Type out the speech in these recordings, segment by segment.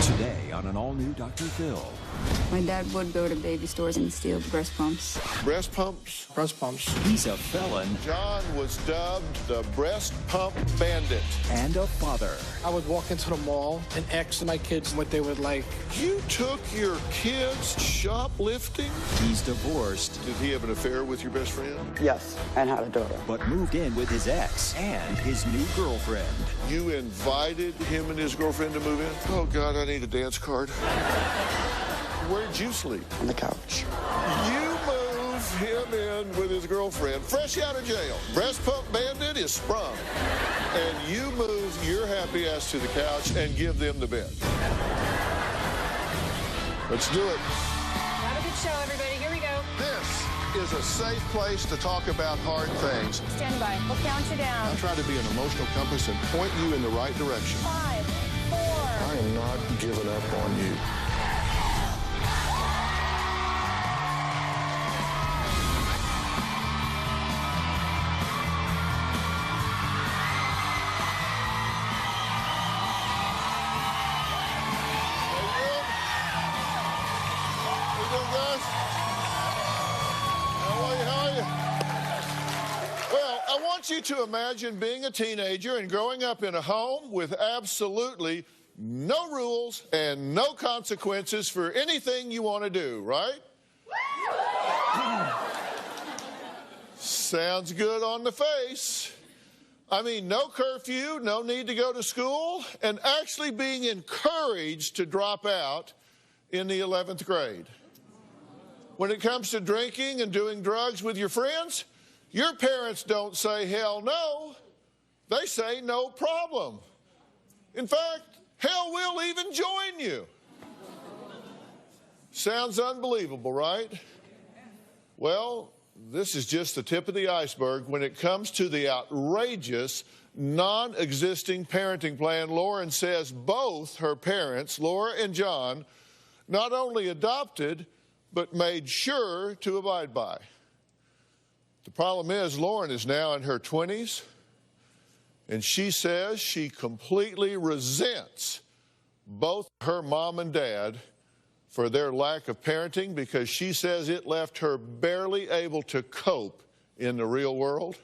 Today on an all-new Dr. Phil. My dad would go to baby stores and steal breast pumps. Breast pumps? Breast pumps. He's a felon. John was dubbed the breast pump bandit. And a father. I would walk into the mall and ask my kids what they would like. You took your kids shoplifting? He's divorced. Did he have an affair with your best friend? Yes, and had a daughter. But moved in with his ex and his new girlfriend. You invited him and his girlfriend to move in? Oh, God, I need a dance card. Where'd you sleep? On the couch. You move him in with his girlfriend, fresh out of jail. Breast pump bandit is sprung. And you move your happy ass to the couch and give them the bed. Let's do it. Have a good show, everybody. Here we go. This is a safe place to talk about hard things. Stand by. We'll count you down. I'll try to be an emotional compass and point you in the right direction. 5, 4. I am not giving up on you. I want you to imagine being a teenager and growing up in a home with absolutely no rules and no consequences for anything you want to do, right? Sounds good on the face. I mean, no curfew, no need to go to school, and actually being encouraged to drop out in the 11th grade. When it comes to drinking and doing drugs with your friends, your parents don't say, hell no. They say, no problem. In fact, hell will even join you. Sounds unbelievable, right? Well, this is just the tip of the iceberg when it comes to the outrageous, non-existing parenting plan Lauren says both her parents, Laura and John, not only adopted, but made sure to abide by. The problem is Lauren is now in her 20s, and she says she completely resents both her mom and dad for their lack of parenting because she says it left her barely able to cope in the real world.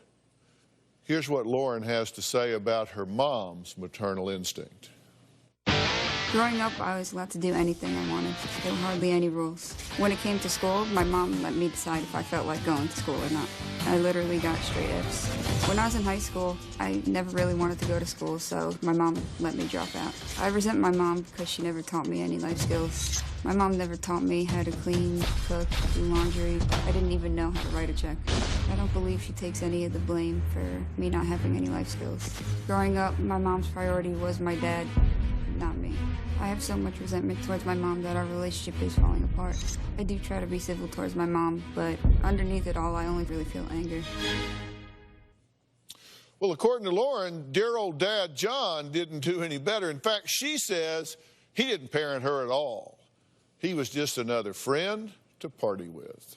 Here's what Lauren has to say about her mom's maternal instinct. Growing up, I was allowed to do anything I wanted. There were hardly any rules. When it came to school, my mom let me decide if I felt like going to school or not. I literally got straight F's. When I was in high school, I never really wanted to go to school, so my mom let me drop out. I resent my mom because she never taught me any life skills. My mom never taught me how to clean, cook, do laundry. I didn't even know how to write a check. I don't believe she takes any of the blame for me not having any life skills. Growing up, my mom's priority was my dad, not me. I have so much resentment towards my mom that our relationship is falling apart. I do try to be civil towards my mom, but underneath it all, I only really feel anger. Well, according to Lauren, dear old dad John didn't do any better. In fact, she says he didn't parent her at all. He was just another friend to party with.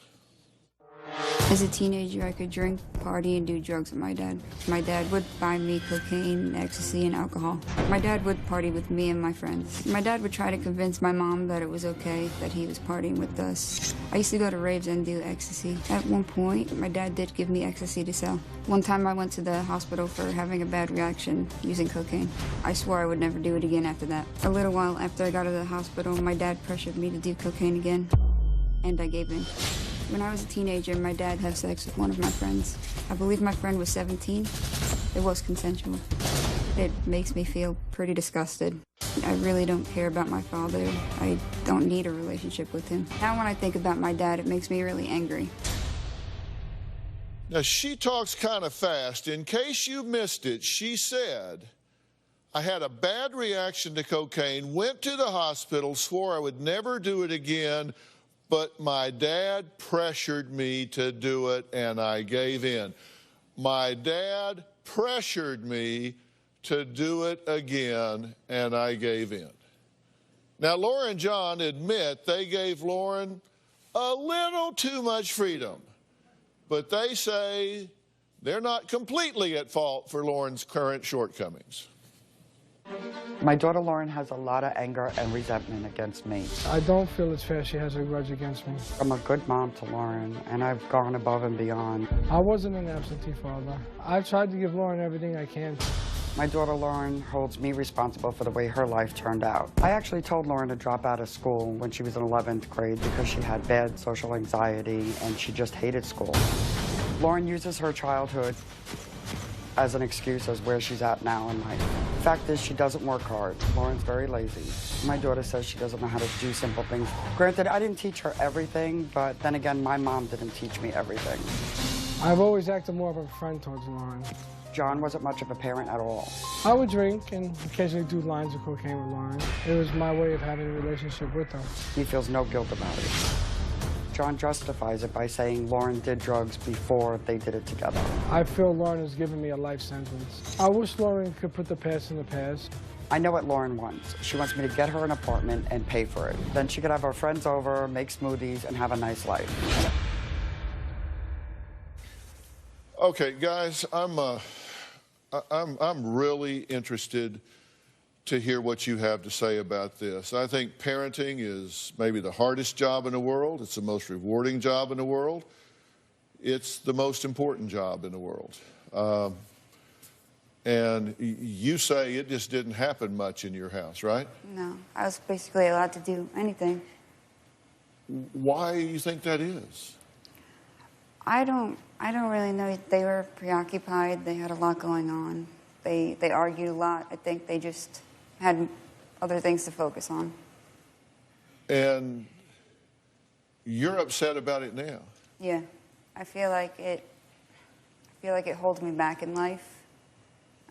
As a teenager, I could drink, party, and do drugs with my dad. My dad would buy me cocaine, ecstasy, and alcohol. My dad would party with me and my friends. My dad would try to convince my mom that it was okay that he was partying with us. I used to go to raves and do ecstasy. At one point, my dad did give me ecstasy to sell. One time I went to the hospital for having a bad reaction using cocaine. I swore I would never do it again after that. A little while after I got to the hospital, my dad pressured me to do cocaine again, and I gave in. When I was a teenager, my dad had sex with one of my friends. I believe my friend was 17. It was consensual. It makes me feel pretty disgusted. I really don't care about my father. I don't need a relationship with him. Now when I think about my dad, it makes me really angry. Now, she talks kind of fast. In case you missed it, she said, I had a bad reaction to cocaine, went to the hospital, swore I would never do it again, but my dad pressured me to do it, and I gave in. My dad pressured me to do it again, and I gave in. Now, Laura and John admit they gave Lauren a little too much freedom, but they say they're not completely at fault for Lauren's current shortcomings. My daughter Lauren has a lot of anger and resentment against me. I don't feel it's fair she has a grudge against me. I'm a good mom to Lauren, and I've gone above and beyond. I wasn't an absentee father. I've tried to give Lauren everything I can. My daughter Lauren holds me responsible for the way her life turned out. I actually told Lauren to drop out of school when she was in 11th grade because she had bad social anxiety and she just hated school. Lauren uses her childhood as an excuse as where she's at now in life. The fact is, she doesn't work hard. Lauren's very lazy. My daughter says she doesn't know how to do simple things. Granted, I didn't teach her everything, but then again, my mom didn't teach me everything. I've always acted more of a friend towards Lauren. John wasn't much of a parent at all. I would drink and occasionally do lines of cocaine with Lauren. It was my way of having a relationship with her. He feels no guilt about it. John justifies it by saying Lauren did drugs before they did it together. I feel Lauren has given me a life sentence. I wish Lauren could put the past in the past. I know what Lauren wants. She wants me to get her an apartment and pay for it. Then she could have her friends over, make smoothies, and have a nice life. Okay, guys, I'm really interested to hear what you have to say about this. I think parenting is maybe the hardest job in the world. It's the most rewarding job in the world. It's the most important job in the world. And you say it just didn't happen much in your house, right? No, I was basically allowed to do anything. Why do you think that is? I don't really know. They were preoccupied. They had a lot going on. They argued a lot. I think they just had other things to focus on. And you're upset about it now? Yeah, I feel like it holds me back in life.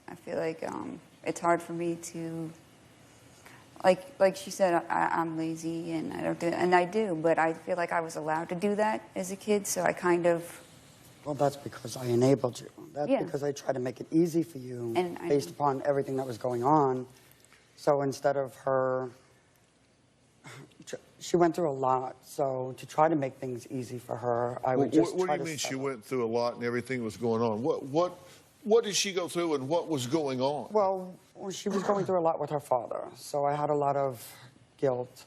I feel like it's hard for me to, like she said, I'm lazy and I don't do it, and I do, but I feel like I was allowed to do that as a kid, so I kind of. Well, that's because I enabled you. That's Yeah. because I tried to make it easy for you And based upon everything that was going on. So instead of her, she went through a lot. So to try to make things easy for her, I would just What try do you to mean she settle. went through a lot and everything was going on? What did she go through and what was going on? Well, she was going through a lot with her father, so I had a lot of guilt.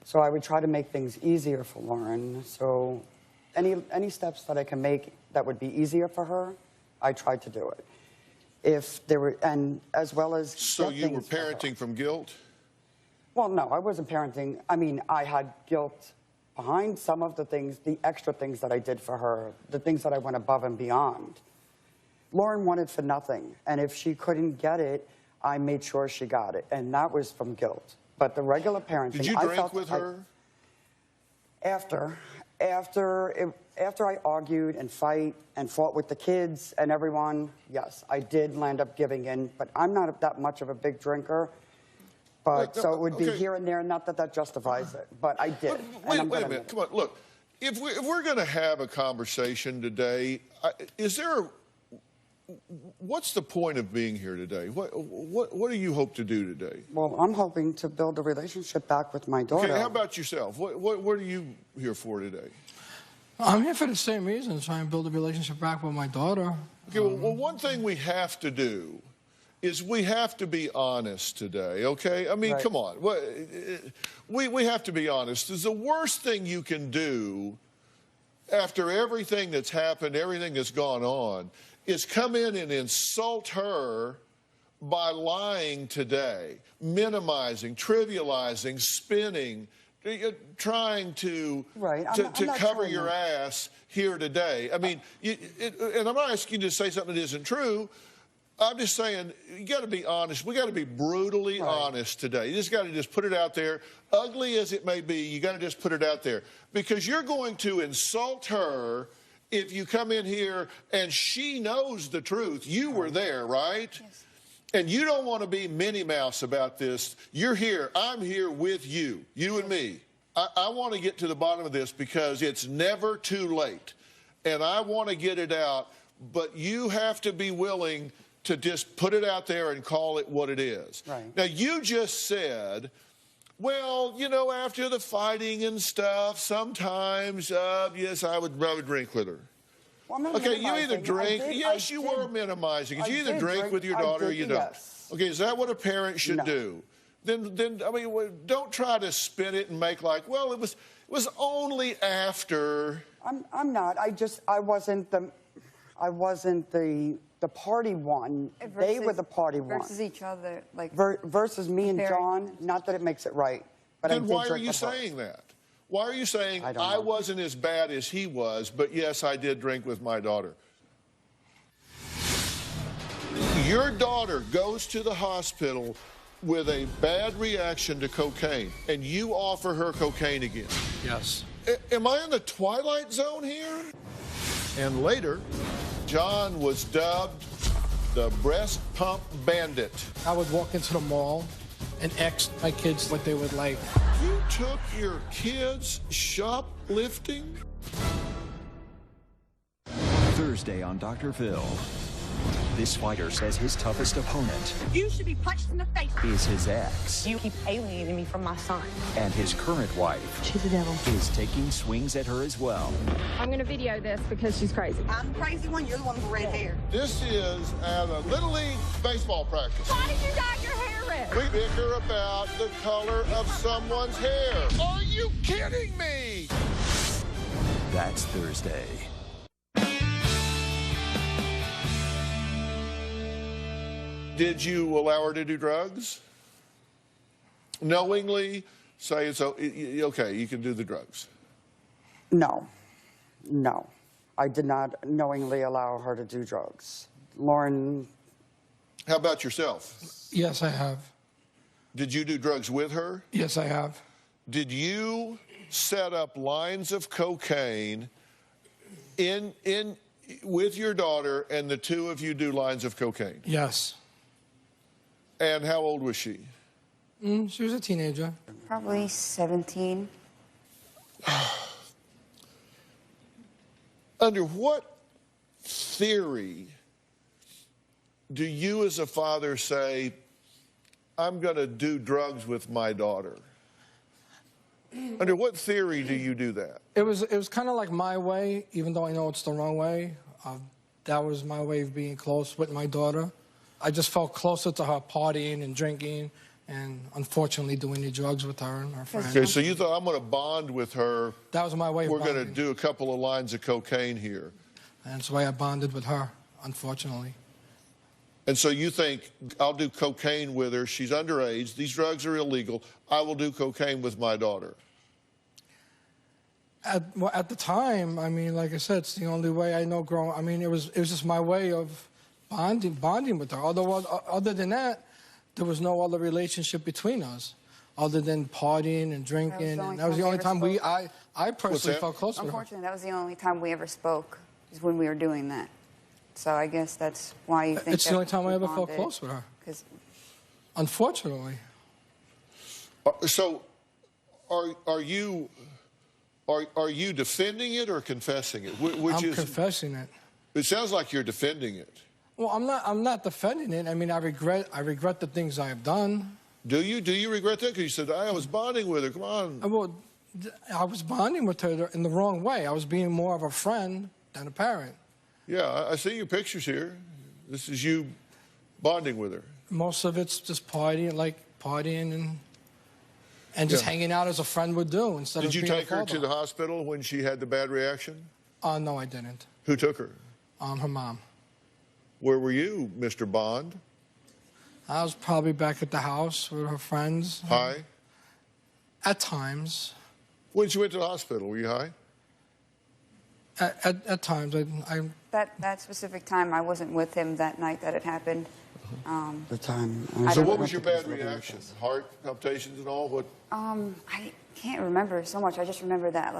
So I would try to make things easier for Lauren. So any steps that I can make that would be easier for her, I tried to do it. If there were, and as well as. So you were parenting from guilt? Well, no, I wasn't parenting. I mean, I had guilt behind some of the things, the extra things that I did for her, the things that I went above and beyond. Lauren wanted for nothing, and if she couldn't get it, I made sure she got it, and that was from guilt. But the regular parenting, Did you drink with her? After I argued and fought with the kids and everyone, yes, I did land up giving in, but I'm not that much of a big drinker. But so it would be here and there, not that that justifies it, but I did. Wait a minute, come on, look. If we're going to have a conversation today, what's the point of being here today? What do you hope to do today? Well, I'm hoping to build a relationship back with my daughter. Okay, how about yourself? What are you here for today? I'm here for the same reason, try and build a relationship back with my daughter. Okay, well, one thing we have to do is we have to be honest today, okay? I mean, come on. We have to be honest. It's the worst thing you can do after everything that's happened, everything that's gone on, is come in and insult her by lying today, minimizing, trivializing, spinning, trying to cover your ass here today. I mean, and I'm not asking you to say something that isn't true. I'm just saying, you got to be honest. We got to be brutally honest today. You just got to just put it out there. Ugly as it may be, you got to just put it out there. Because you're going to insult her if you come in here and she knows the truth. You were there, right? Yes. And you don't want to be Minnie Mouse about this. You're here. I'm here with you, you and me. I want to get to the bottom of this because it's never too late. And I want to get it out, but you have to be willing to just put it out there and call it what it is. Right. Now, you just said, well, you know, after the fighting and stuff, sometimes, yes, I would drink with her. Well, okay, you either drink. Yes, you were minimizing it. You either drink with your daughter or you don't. Yes. Okay, is that what a parent should No. do? Then I mean, don't try to spin it and make like, well, it was only after. I'm not. I wasn't the party one. They were the party one. Versus each other, like. Versus me and John. Not that it makes it right, but Then I did why are drink you with her. saying that? Why are you saying I don't I know. wasn't as bad as he was, but yes, I did drink with my daughter? Your daughter goes to the hospital with a bad reaction to cocaine, and you offer her cocaine again. Yes. Am I in the twilight zone here? And later, John was dubbed the breast pump bandit. I would walk into the mall and ask my kids what they would like. You took your kids shoplifting? Thursday on Dr. Phil. This fighter says his toughest opponent You should be punched in the face. is his ex. You keep alienating me from my son. And his current wife She's a devil. is taking swings at her as well. I'm going to video this because she's crazy. I'm the crazy one. You're the one with red hair. This is at a Little League baseball practice. Why did you dye your hair red? We bicker about the color of someone's hair. Are you kidding me? That's Thursday. Did you allow her to do drugs? Knowingly say it's okay, you can do the drugs. No. I did not knowingly allow her to do drugs. Lauren. How about yourself? Yes, I have. Did you do drugs with her? Yes, I have. Did you set up lines of cocaine in with your daughter, and the two of you do lines of cocaine? Yes. And how old was she? She was a teenager. Probably 17. Under what theory do you as a father say, I'm going to do drugs with my daughter? Under what theory do you do that? It was kind of like my way, even though I know it's the wrong way. That was my way of being close with my daughter. I just felt closer to her partying and drinking and unfortunately doing the drugs with her and her friends. Okay, so you thought, I'm going to bond with her. That was my way of We're bonding. going to do a couple of lines of cocaine here. And that's the way I bonded with her, unfortunately. And so you think, I'll do cocaine with her. She's underage. These drugs are illegal. I will do cocaine with my daughter. At the time, I mean, like I said, it's the only way I know growing. I mean, it was just my way of bonding with her. Other than that, there was no other relationship between us, other than partying and drinking. That was the only time I personally felt close with her. Unfortunately, that was the only time we ever spoke, is when we were doing that. So I guess that's why you think it's the only time I ever felt close with her. Unfortunately. So, are you defending it or confessing it? I'm confessing it. It sounds like you're defending it. Well, I'm not defending it. I mean, I regret the things I have done. Do you? Do you regret that? Because you said, I was bonding with her. Come on. Well, I was bonding with her in the wrong way. I was being more of a friend than a parent. Yeah, I see your pictures here. This is you bonding with her. Most of it's just partying and just hanging out as a friend would do instead of Did you being a take her father. to the hospital when she had the bad reaction? No, I didn't. Who took her? Her mom. Where were you, Mr. Bond? I was probably back at the house with her friends. High? At times. When she went to the hospital, were you high? At times. That specific time, I wasn't with him that night that it happened. The time. So what was your bad reaction? Heart palpitations and all? What? I can't remember so much. I just remember that,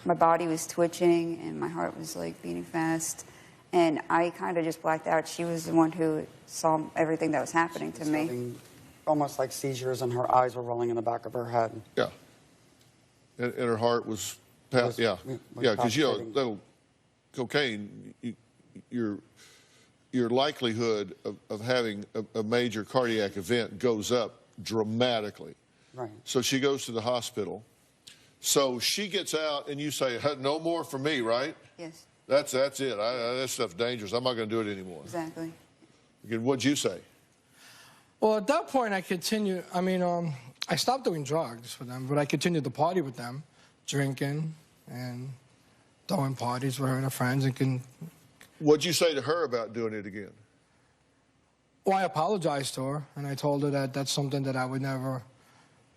my body was twitching and my heart was, beating fast. And I kind of just blacked out. She was the one who saw everything that was happening to me. Having almost like seizures, and her eyes were rolling in the back of her head. Yeah. And her heart was, because that'll cocaine. Your likelihood of having a major cardiac event goes up dramatically. Right. So she goes to the hospital. So she gets out, and you say, "No more for me," right? Yes. That's it. That stuff's dangerous. I'm not going to do it anymore. Exactly. Again, what'd you say? Well, at that point, I continued. I mean, I stopped doing drugs with them, but I continued to party with them, drinking and throwing parties with her and her friends. What'd you say to her about doing it again? Well, I apologized to her, and I told her that that's something that I would never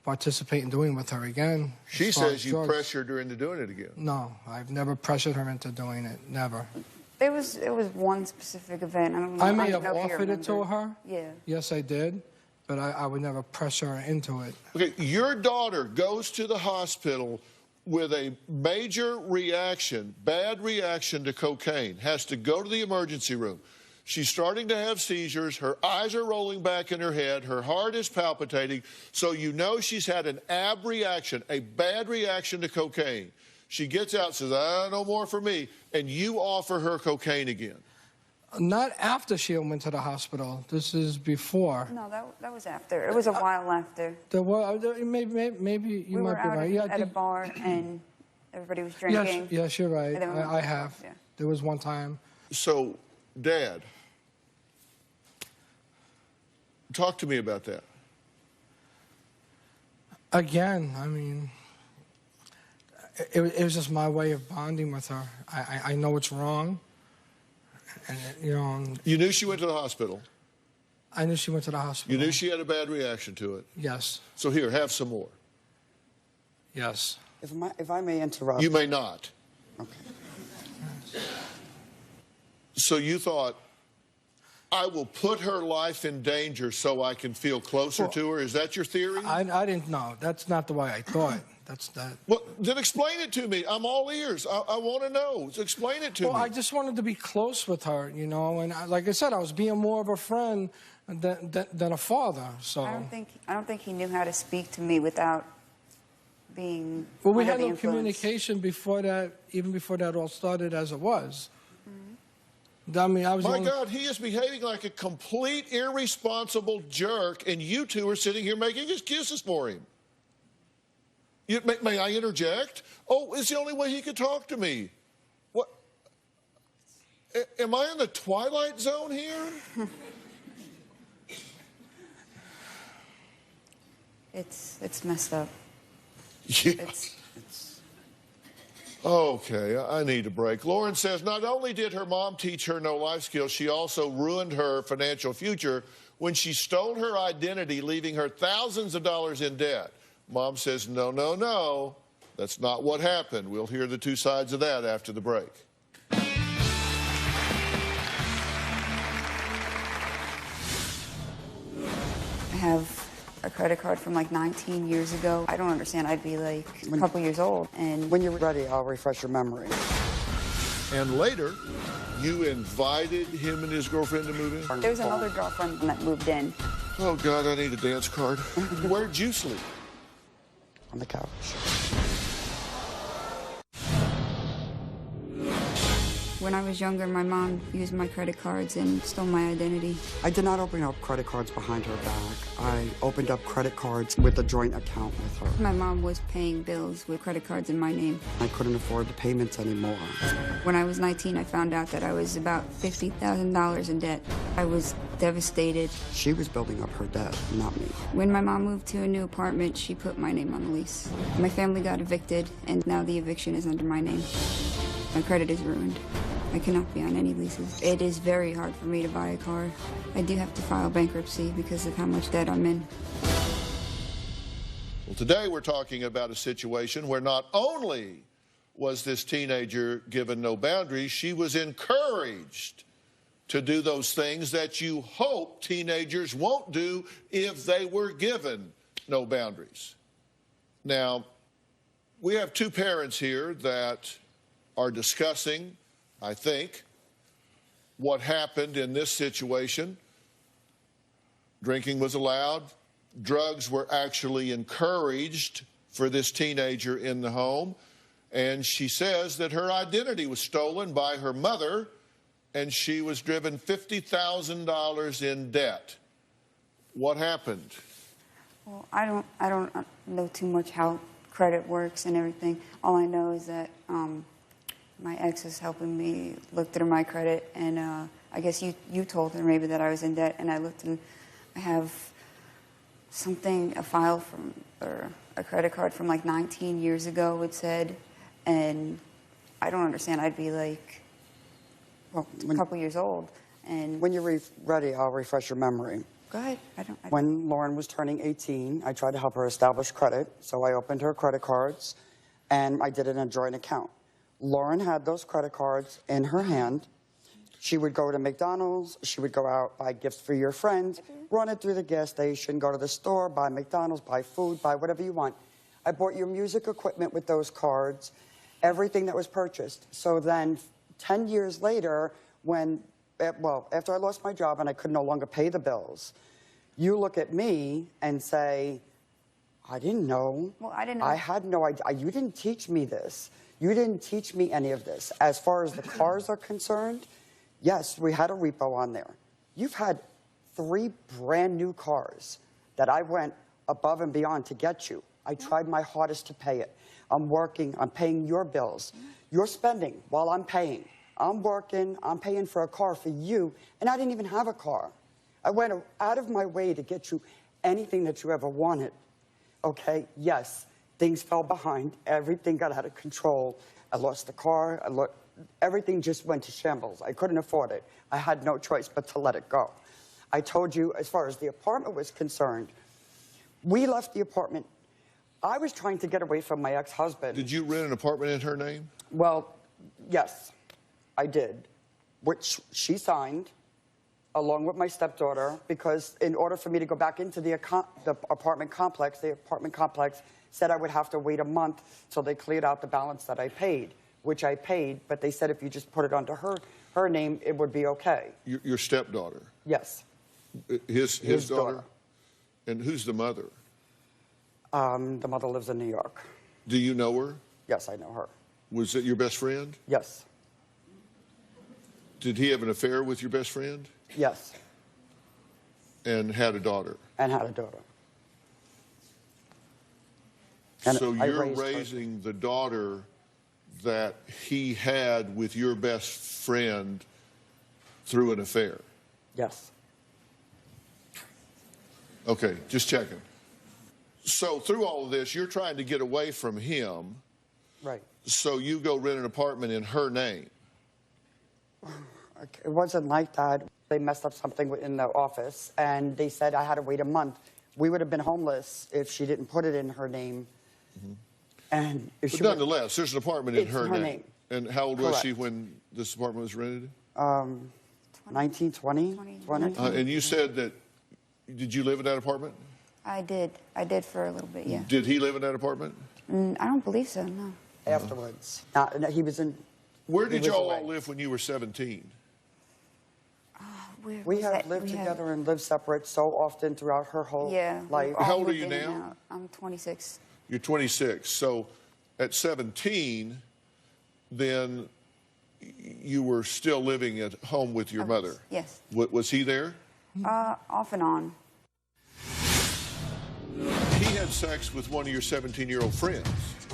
participate in doing with her again. She says you pressured her into doing it again. No, I've never pressured her into doing it. Never. It was one specific event. I don't know. I may have don't know if you offered it to remember. her. Yeah. Yes, I did, but I would never pressure her into it. Okay, your daughter goes to the hospital with a major reaction, bad reaction to cocaine, has to go to the emergency room. She's starting to have seizures. Her eyes are rolling back in her head. Her heart is palpitating. So you know she's had an ab reaction, a bad reaction to cocaine. She gets out and says, no more for me. And you offer her cocaine again. Not after she went to the hospital. This is before. No, that was after. It was a while after. Maybe you We might were be out right. Yeah, at a bar and everybody was drinking. Yes, you're right. And then we went to I the have. club, yeah. There was one time. So, Dad, talk to me about that. Again, I mean, it was just my way of bonding with her. I know it's wrong. And, you know. You knew she went to the hospital. I knew she went to the hospital. You knew she had a bad reaction to it. Yes. So here, have some more. Yes. If I may interrupt. You may not. Okay. So you thought, I will put her life in danger so I can feel closer to her? Is that your theory? I didn't know. That's not the way I thought. That's that. Well, then explain it to me. I'm all ears. I want to know. So explain it to me. Well, I just wanted to be close with her, you know, and like I said, I was being more of a friend than a father. So I don't think he knew how to speak to me without being. Well, we under had the no influence. communication before that, even before that all started as it was. I mean, I was. My God, he is behaving like a complete irresponsible jerk, and you two are sitting here making excuses for him. May I interject? Oh, it's the only way he could talk to me. What? Am I in the Twilight Zone here? It's messed up. Yeah. It's Okay, I need a break. Lauren says not only did her mom teach her no life skills, she also ruined her financial future when she stole her identity, leaving her thousands of dollars in debt. Mom says, no, no, no. That's not what happened. We'll hear the two sides of that after the break. I have a credit card from like 19 years ago. I don't understand. I'd be like a couple years old. And When you're ready, I'll refresh your memory. And later, you invited him and his girlfriend to move in? there was another girlfriend that moved in. Oh, God, I need a dance card. Where'd you sleep? On the couch. When I was younger, my mom used my credit cards and stole my identity. I did not open up credit cards behind her back. I opened up credit cards with a joint account with her. My mom was paying bills with credit cards in my name. I couldn't afford the payments anymore. When I was 19, I found out that I was about $50,000 in debt. I was devastated. She was building up her debt, not me. When my mom moved to a new apartment, she put my name on the lease. My family got evicted, and now the eviction is under my name. My credit is ruined. I cannot be on any leases. It is very hard for me to buy a car. I do have to file bankruptcy because of how much debt I'm in. Well, today we're talking about a situation where not only was this teenager given no boundaries, she was encouraged to do those things that you hope teenagers won't do if they were given no boundaries. Now, we have two parents here that are discussing, I think, what happened in this situation. Drinking was allowed. Drugs were actually encouraged for this teenager in the home. And she says that her identity was stolen by her mother, and she was driven $50,000 in debt. What happened? Well, I don't know too much how credit works and everything. All I know is that my ex is helping me look through my credit, and I guess you told her maybe that I was in debt, and I looked through I have a file from, or a credit card from like 19 years ago, it said, and I don't understand. I'd be like, well, a couple years old. And When you're ready, I'll refresh your memory. go ahead. When Lauren was turning 18, I tried to help her establish credit, so I opened her credit cards, and I did it in a joint account. Lauren had those credit cards in her hand. She would go to McDonald's, she would go out, buy gifts for your friends, run it through the gas station, go to the store, buy McDonald's, buy food, buy whatever you want. I bought your music equipment with those cards, everything that was purchased. So then 10 years later, after I lost my job and I could no longer pay the bills, you look at me and say, I didn't know. Well, I didn't know. I had no idea. You didn't teach me this. You didn't teach me any of this. As far as the cars are concerned, yes, we had a repo on there. You've had 3 brand new cars that I went above and beyond to get you. I tried my hardest to pay it. I'm working, I'm paying your bills. You're spending while I'm paying. I'm working, I'm paying for a car for you, and I didn't even have a car. I went out of my way to get you anything that you ever wanted. Okay, yes, things fell behind. Everything got out of control. I lost the car. Everything just went to shambles. I couldn't afford it. I had no choice but to let it go. I told you, as far as the apartment was concerned, we left the apartment. I was trying to get away from my ex-husband. Did you rent an apartment in her name? Well, yes, I did, which she signed along with my stepdaughter, because in order for me to go back into the apartment complex said I would have to wait a month till they cleared out the balance that I paid, which I paid, but they said if you just put it under her name, it would be okay. Your stepdaughter? Yes. His daughter? And who's the mother? The mother lives in New York. Do you know her? Yes, I know her. Was it your best friend? Yes. Did he have an affair with your best friend? Yes. And had a daughter? And had a daughter. And so I you're raised raising the daughter that he had with your best friend through an affair? Yes. Okay, just checking. So through all of this, you're trying to get away from him. Right. So you go rent an apartment in her name. It wasn't like that. They messed up something in the office, and they said I had to wait a month. We would have been homeless if she didn't put it in her name. Mm-hmm. And if but nonetheless, there's an apartment in her name. And how old was she when this apartment was rented? 19, 20. And you said that, did you live in that apartment? I did. I did for a little bit, yeah. Did he live in that apartment? I don't believe so, no. Afterwards. He was in... Where did y'all all live when you were 17? We have lived together and lived separate so often throughout her whole life. How old are you now? I'm 26. You're 26. So at 17, then you were still living at home with your mother? Yes. Was he there? Off and on. He had sex with one of your 17-year-old friends.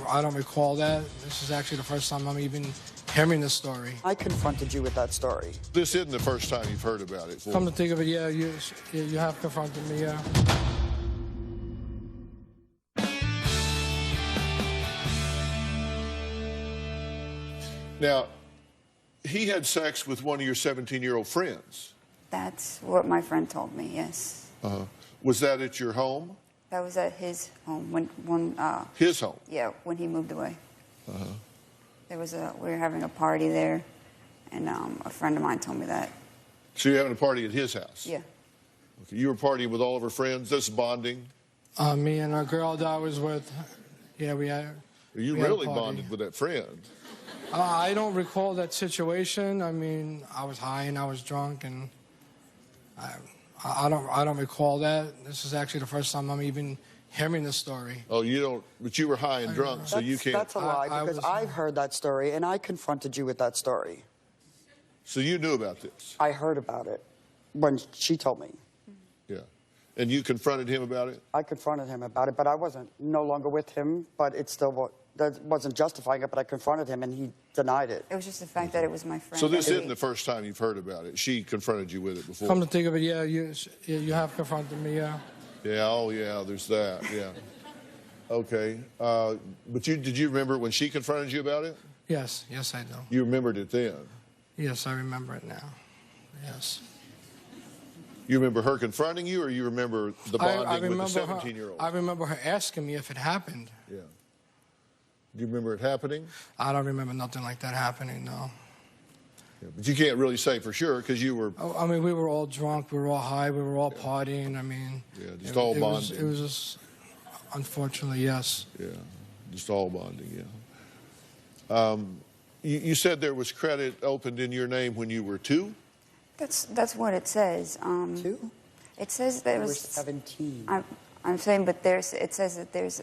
I don't recall that. This is actually the first time I'm even hearing this story. I confronted you with that story. This isn't the first time you've heard about it. Come to think of it, yeah, you have confronted me, yeah. Now, he had sex with one of your 17-year-old friends. That's what my friend told me, yes. Was that at your home? That was at his home his home? Yeah, when he moved away. We were having a party there, and a friend of mine told me that. So you're having a party at his house? Yeah. Okay, you were partying with all of her friends? This is bonding? Me and a girl that I was with, yeah, we had. You really bonded with that friend. I don't recall that situation. I mean, I was high and I was drunk, and I don't recall that. This is actually the first time I'm even hearing this story. Oh, you don't, but you were high and drunk, so you can't. That's a lie, because I've heard that story, and I confronted you with that story. So you knew about this? I heard about it when she told me. Yeah. And you confronted him about it? I confronted him about it, but I wasn't no longer with him, but it still that wasn't justifying it, but I confronted him and he denied it. It was just the fact that it was my friend. So this isn't the first time you've heard about it. She confronted you with it before. Come to think of it, yeah, you have confronted me, yeah. Yeah, oh yeah, there's that, yeah. Okay, but did you remember when she confronted you about it? Yes, I do. You remembered it then? Yes, I remember it now. Yes. You remember her confronting you, or you remember the bonding with the 17-year-old? I remember her asking me if it happened. Yeah. Do you remember it happening? I don't remember nothing like that happening, no. Yeah, but you can't really say for sure because you were... Oh, I mean, we were all drunk, we were all high, we were all partying. I mean... Yeah, just all bonding. It was just, unfortunately, yes. Yeah, just all bonding, yeah. You said there was credit opened in your name when you were 2? That's what it says. 2? It says there You was... were 17. I'm saying, but it says that there's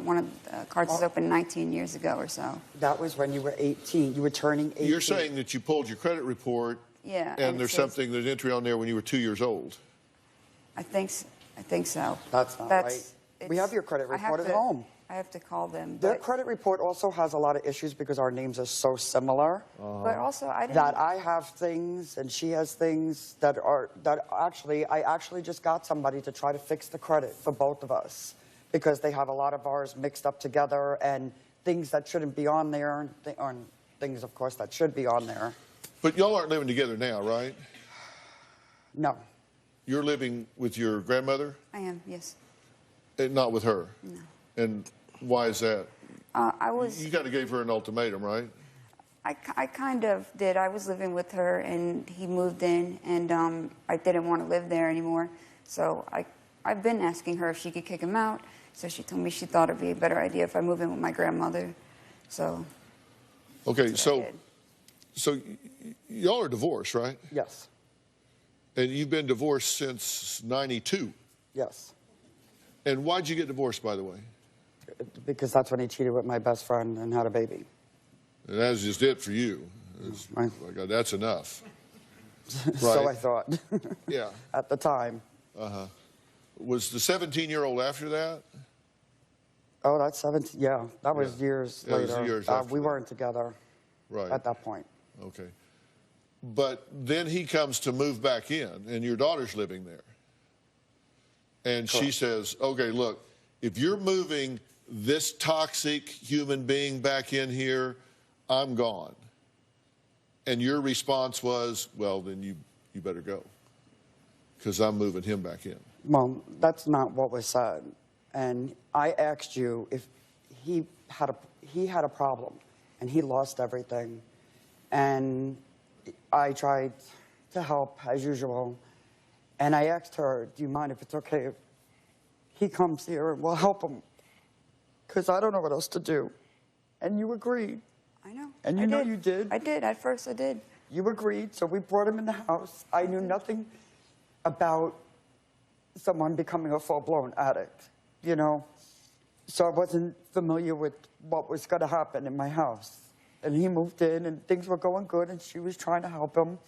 one of the cards is open 19 years ago or so. That was when you were 18. You were turning 18. You're saying that you pulled your credit report, Yeah. and there's something, there's entry on there when you were 2 years old. I think so. That's not right. We have your credit report at home. I have to call them. Their credit report also has a lot of issues because our names are so similar. But also, I didn't... That I have things and she has things that I actually just got somebody to try to fix the credit for both of us because they have a lot of ours mixed up together and things that shouldn't be on there and things, of course, that should be on there. But y'all aren't living together now, right? No. You're living with your grandmother? I am, yes. And not with her? No. And why is that? You kind of gave her an ultimatum, right? I kind of did. I was living with her, and he moved in, and I didn't want to live there anymore. So I've been asking her if she could kick him out. So she told me she thought it'd be a better idea if I move in with my grandmother. So. Okay, so y'all are divorced, right? Yes. And you've been divorced since '92. Yes. And why'd you get divorced, by the way? Because that's when he cheated with my best friend and had a baby. And that's just it for you. Right. Like, that's enough. Right? So I thought. Yeah. At the time. Uh-huh. Was the 17-year-old after that? Oh, that's 17. Yeah, that was years That later. was years after we that. weren't together at that point. Okay. But then he comes to move back in, and your daughter's living there. And she says, okay, look, if you're moving this toxic human being back in here, I'm gone. And your response was, well, then you better go, because I'm moving him back in. Well, that's not what was said. And I asked you if he had a problem, and he lost everything. And I tried to help, as usual. And I asked her, do you mind if it's okay if he comes here and we'll help him? Because I don't know what else to do. And you agreed. I know. And you know you did. I did. At first, I did. You agreed, so we brought him in the house. I knew nothing about someone becoming a full-blown addict, you know? So I wasn't familiar with what was going to happen in my house. And he moved in, and things were going good, and she was trying to help him,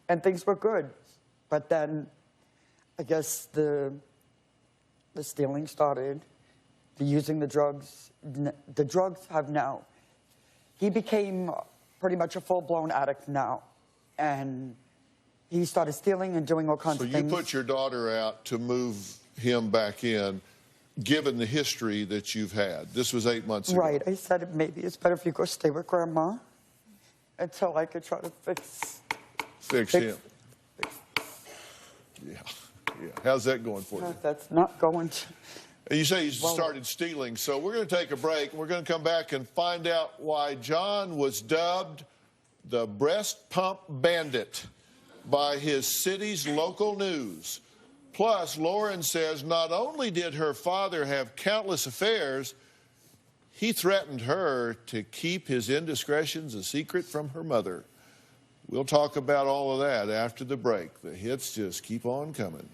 and things were good. But then, I guess the stealing started, the using the drugs. The drugs have now. He became pretty much a full-blown addict now, and he started stealing and doing all kinds of things. So you put your daughter out to move him back in, given the history that you've had. This was 8 months ago. Right. I said maybe it's better if you go stay with Grandma until I could try to fix him. Yeah. How's that going for you? That's not going to. And you say he started stealing, so we're going to take a break, and we're going to come back and find out why John was dubbed the breast pump bandit by his city's local news. Plus, Lauren says not only did her father have countless affairs, he threatened her to keep his indiscretions a secret from her mother. We'll talk about all of that after the break. The hits just keep on coming.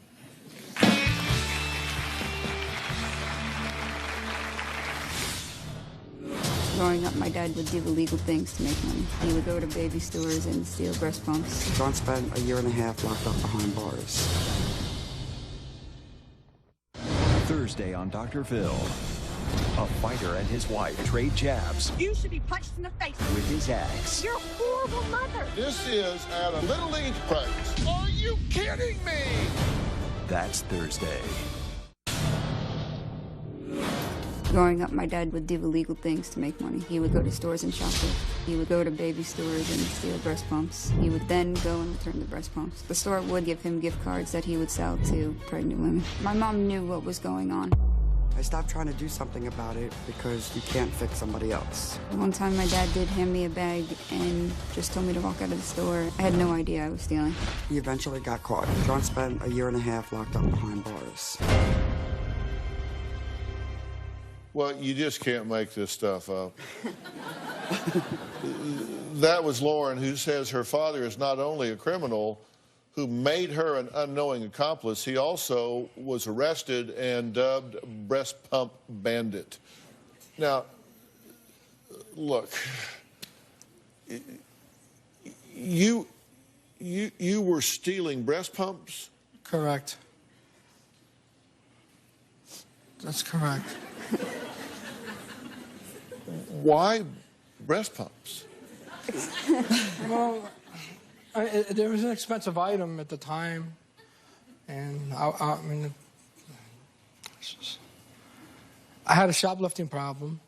Growing up, my dad would do illegal things to make money. He would go to baby stores and steal breast pumps. John spent a year and a half locked up behind bars. Thursday on Dr. Phil. A fighter and his wife trade jabs You should be punched in the face. with his ex. You're a horrible mother. This is at a Little League practice. Are you kidding me? That's Thursday. Growing up, my dad would do illegal things to make money. He would go to stores and shoplift. He would go to baby stores and steal breast pumps. He would then go and return the breast pumps. The store would give him gift cards that he would sell to pregnant women. My mom knew what was going on. I stopped trying to do something about it because you can't fix somebody else. One time my dad did hand me a bag and just told me to walk out of the store. I had no idea I was stealing. He eventually got caught. John spent 1.5 years locked up behind bars. Well, you just can't make this stuff up. That was Lauren, who says her father is not only a criminal who made her an unknowing accomplice, he also was arrested and dubbed breast pump bandit. Now, look, you were stealing breast pumps? Correct. That's correct. Why breast pumps? Well, there was an expensive item at the time, and I mean, I had a shoplifting problem.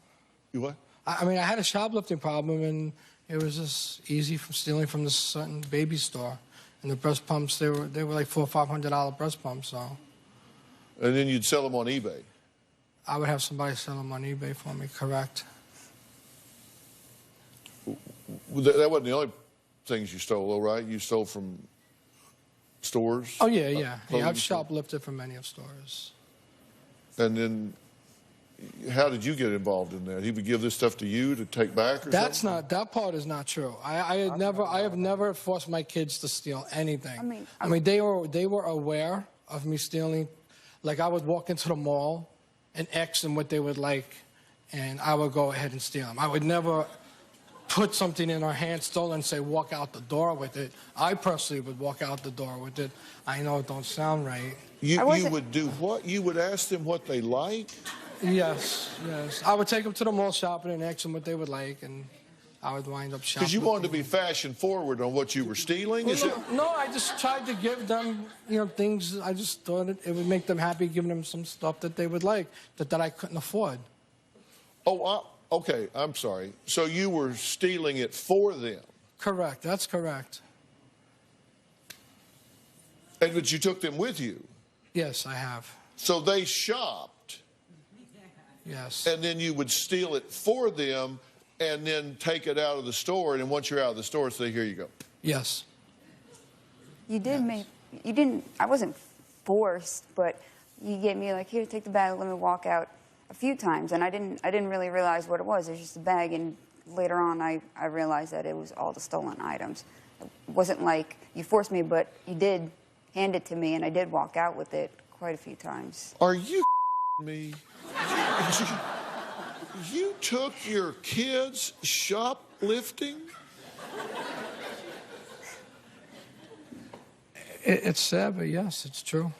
You what? I mean, I had a shoplifting problem, and it was just easy from stealing from this certain baby store. And the breast pumps, they were like $400 or $500 breast pumps. So. And then you'd sell them on eBay. I would have somebody sell them on eBay for me. Correct. That wasn't the only things you stole, though, right? You stole from stores? Oh yeah, yeah. Yeah, I've stores? shoplifted from many of stores. And then, how did you get involved in that? He would give this stuff to you to take back, or That's something? not. That part is not true. I have never forced my kids to steal anything. I mean, they were aware of me stealing. Like I would walk into the mall and ask them what they would like, and I would go ahead and steal them. I would never put something in our hand stolen and say walk out the door with it. I personally would walk out the door with it. I know it don't sound right. You would do what? You would ask them what they liked? Yes, yes. I would take them to the mall shopping and ask them what they would like, and I would wind up shopping. Because you wanted to be fashion forward on what you were stealing? Is it? No, I just tried to give them, things. I just thought it would make them happy, giving them some stuff that they would like, that I couldn't afford. Oh, okay, I'm sorry. So you were stealing it for them? Correct, that's correct. But you took them with you? Yes, I have. So they shopped? Yes. And then you would steal it for them and then take it out of the store, and then once you're out of the store, say, here you go. Yes. You didn't, I wasn't forced, but you gave me like, here, take the bag, let me walk out a few times, and I didn't really realize what it was. It was just a bag, and later on I realized that it was all the stolen items. It wasn't like you forced me, but you did hand it to me, and I did walk out with it quite a few times. Are you me? You took your kids shoplifting? It's sad, but yes, it's true.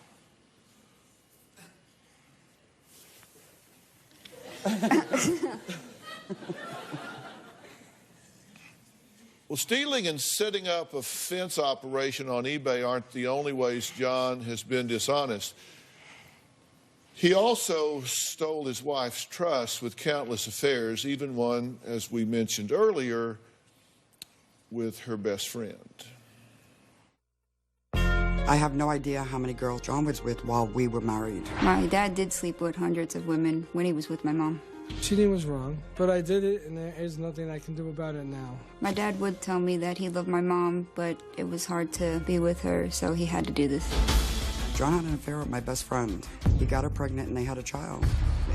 Well, stealing and setting up a fence operation on eBay aren't the only ways John has been dishonest. He also stole his wife's trust with countless affairs, even one, as we mentioned earlier, with her best friend. I have no idea how many girls John was with while we were married. My dad did sleep with hundreds of women when he was with my mom. Cheating was wrong, but I did it, and there is nothing I can do about it now. My dad would tell me that he loved my mom, but it was hard to be with her, so he had to do this. John had an affair with my best friend. He got her pregnant and they had a child.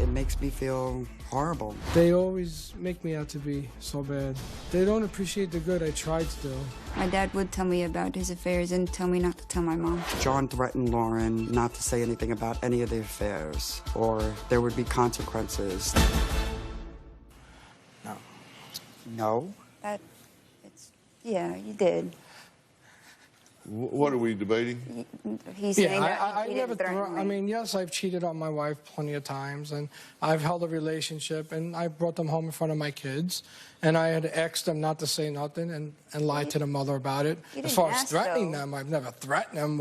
It makes me feel horrible. They always make me out to be so bad. They don't appreciate the good I tried to do. My dad would tell me about his affairs and tell me not to tell my mom. John threatened Lauren not to say anything about any of the affairs, or there would be consequences. No. No? Yeah, you did. What are we debating? He's saying that I he never. didn't threaten me. I mean, yes, I've cheated on my wife plenty of times, and I've held a relationship, and I brought them home in front of my kids, and I had asked them not to say nothing and lied to the mother about it. You As didn't far as ask, threatening though. them, I've never threatened them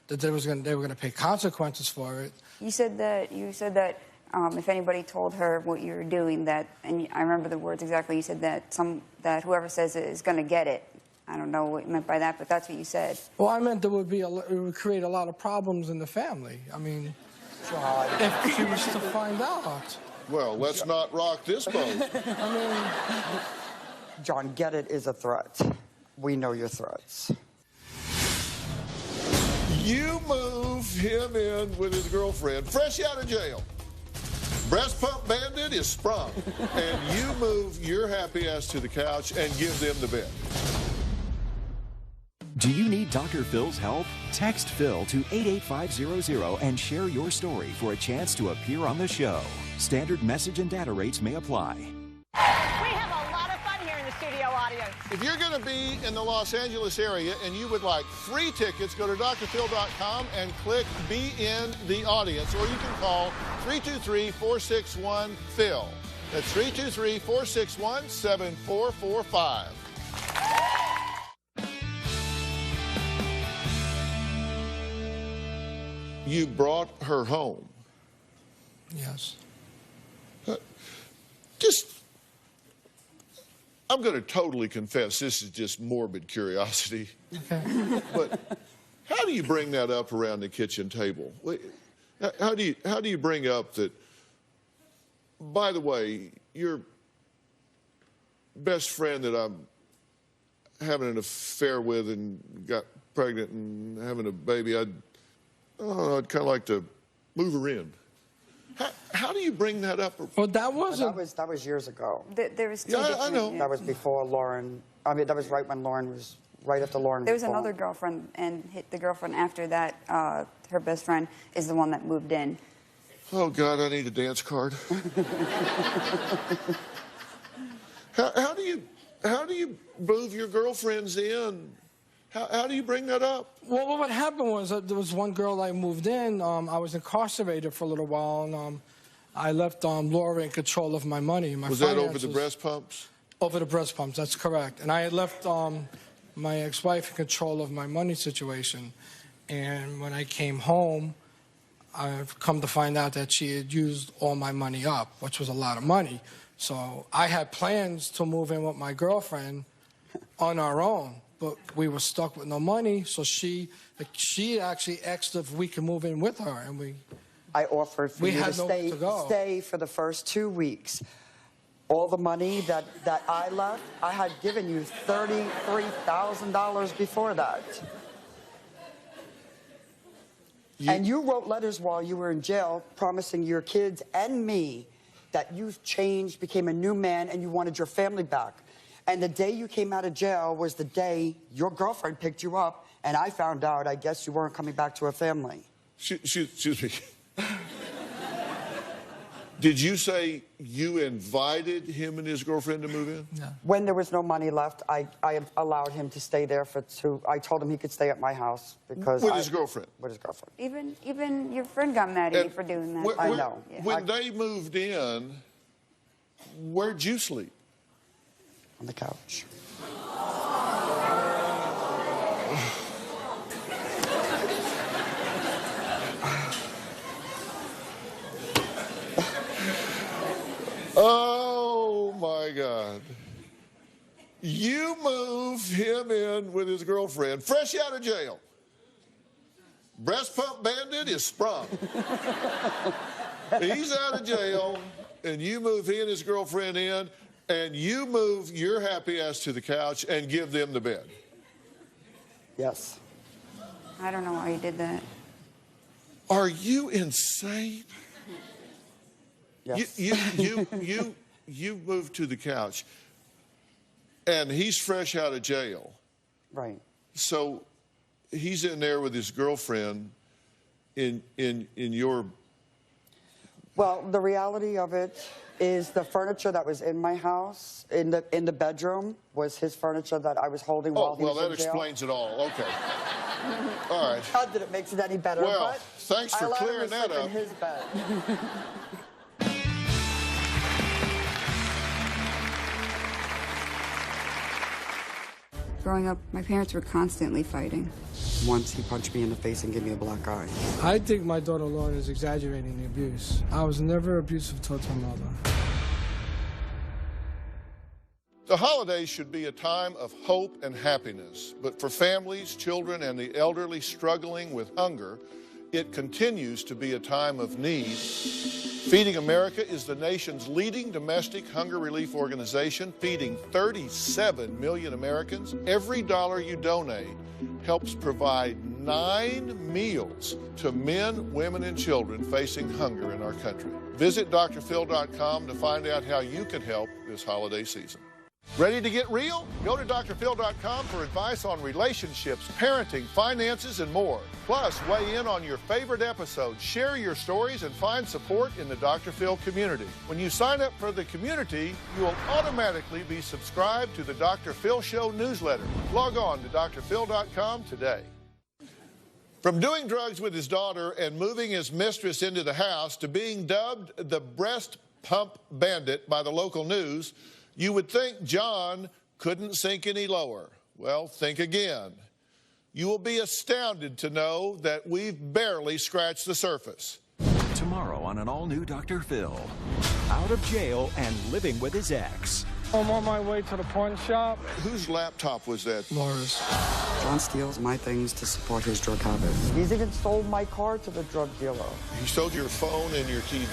that they were going to pay consequences for it. You said that if anybody told her what you were doing, and I remember the words exactly. You said that whoever says it is going to get it. I don't know what you meant by that, but that's what you said. Well, I meant it would create a lot of problems in the family. I mean, if she was to find out. Well, let's not rock this boat. I mean, John, get it is a threat. We know your threats. You move him in with his girlfriend, fresh out of jail. Breast pump bandit is sprung. And you move your happy ass to the couch and give them the bed. Do you need Dr. Phil's help? Text Phil to 88500 and share your story for a chance to appear on the show. Standard message and data rates may apply. We have a lot of fun here in the studio audience. If you're going to be in the Los Angeles area and you would like free tickets, go to drphil.com and click Be in the Audience, or you can call 323-461-PHIL. That's 323-461-7445. You brought her home. yes. I'm going to totally confess, this is just morbid curiosity. Okay. But how do you bring that up around the kitchen table? How do you bring up that, by the way, your best friend that I'm having an affair with and got pregnant and having a baby, I'd kind of like to move her in. How do you bring that up? Well, that wasn't. That was years ago. There was two Yeah, I different- know. That was before Lauren. I mean, that was right when Lauren was, right after Lauren There was born. another girlfriend, and the girlfriend after that, her best friend, is the one that moved in. Oh, God, I need a dance card. How do you move your girlfriends in? How do you bring that up? Well, what happened was there was one girl I moved in. I was incarcerated for a little while, and I left Laura in control of my money, my Was finances. that over the breast pumps? Over the breast pumps, that's correct. And I had left my ex-wife in control of my money situation. And when I came home, I've come to find out that she had used all my money up, which was a lot of money. So I had plans to move in with my girlfriend on our own, but we were stuck with no money. So she actually asked if we could move in with her, and I offered for We you had to nowhere to go. stay for the first 2 weeks. All the money that I left, I had given you $33,000 before that. And you wrote letters while you were in jail promising your kids and me that you've changed, became a new man, and you wanted your family back. And the day you came out of jail was the day your girlfriend picked you up, and I found out, I guess, you weren't coming back to a family. Excuse me. Did you say you invited him and his girlfriend to move in? yeah. When there was no money left, I allowed him to stay there I told him he could stay at my house because With his girlfriend? With his girlfriend. Even your friend got mad at you for doing that. I know. When they moved in, where'd you sleep? On the couch. Oh, my God. You move him in with his girlfriend, fresh out of jail. Breast pump bandit is sprung. He's out of jail, and you move he and his girlfriend in, and you move your happy ass to the couch and give them the bed. Yes. I don't know why you did that. Are you insane? Yes. You moved to the couch, and he's fresh out of jail. Right. So he's in there with his girlfriend in your... Well, the reality of it is the furniture that was in my house, in the bedroom, was his furniture that I was holding while he was in jail. That explains it all. Okay. All right. Not that it makes it any better, Well, but thanks for I allowed him clearing to that sleep up. in his bed. Growing up, my parents were constantly fighting. Once he punched me in the face and gave me a black eye. I think my daughter Lauren is exaggerating the abuse. I was never abusive towards her mother. The holidays should be a time of hope and happiness, but for families, children, and the elderly struggling with hunger, it continues to be a time of need. Feeding America is the nation's leading domestic hunger relief organization, feeding 37 million Americans. Every dollar you donate helps provide 9 meals to men, women, and children facing hunger in our country. Visit drphil.com to find out how you can help this holiday season. Ready to get real? Go to drphil.com for advice on relationships, parenting, finances, and more. Plus, weigh in on your favorite episodes, share your stories, and find support in the Dr. Phil community. When you sign up for the community, you will automatically be subscribed to the Dr. Phil Show newsletter. Log on to drphil.com today. From doing drugs with his daughter and moving his mistress into the house to being dubbed the breast pump bandit by the local news, you would think John couldn't sink any lower. Well, think again. You will be astounded to know that we've barely scratched the surface. Tomorrow on an all-new Dr. Phil. Out of jail and living with his ex. I'm on my way to the pawn shop. Whose laptop was that? Laura's. John steals my things to support his drug habit. He's even sold my car to the drug dealer. He stole your phone and your TV.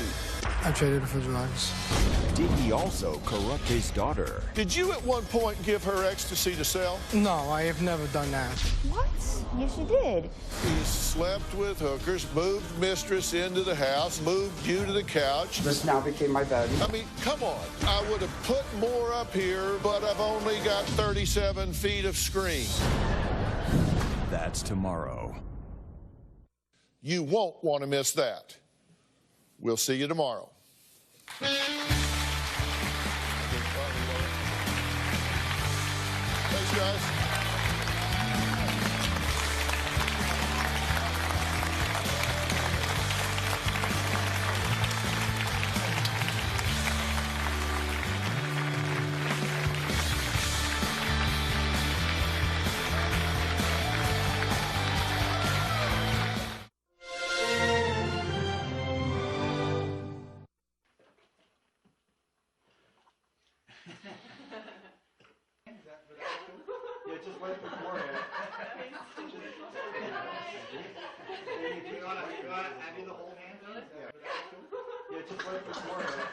I traded it for drugs. Did he also corrupt his daughter? Did you at one point give her ecstasy to sell? No, I have never done that. What? Yes, you did. He slept with hookers, moved mistress into the house, moved you to the couch. This now became my bed. I mean, come on. I would have put more up here, but I've only got 37 feet of screen. That's tomorrow. You won't want to miss that. We'll see you tomorrow. Thanks, guys. Yeah, just right before it. You want to have you the whole hand? Yeah, just right before it.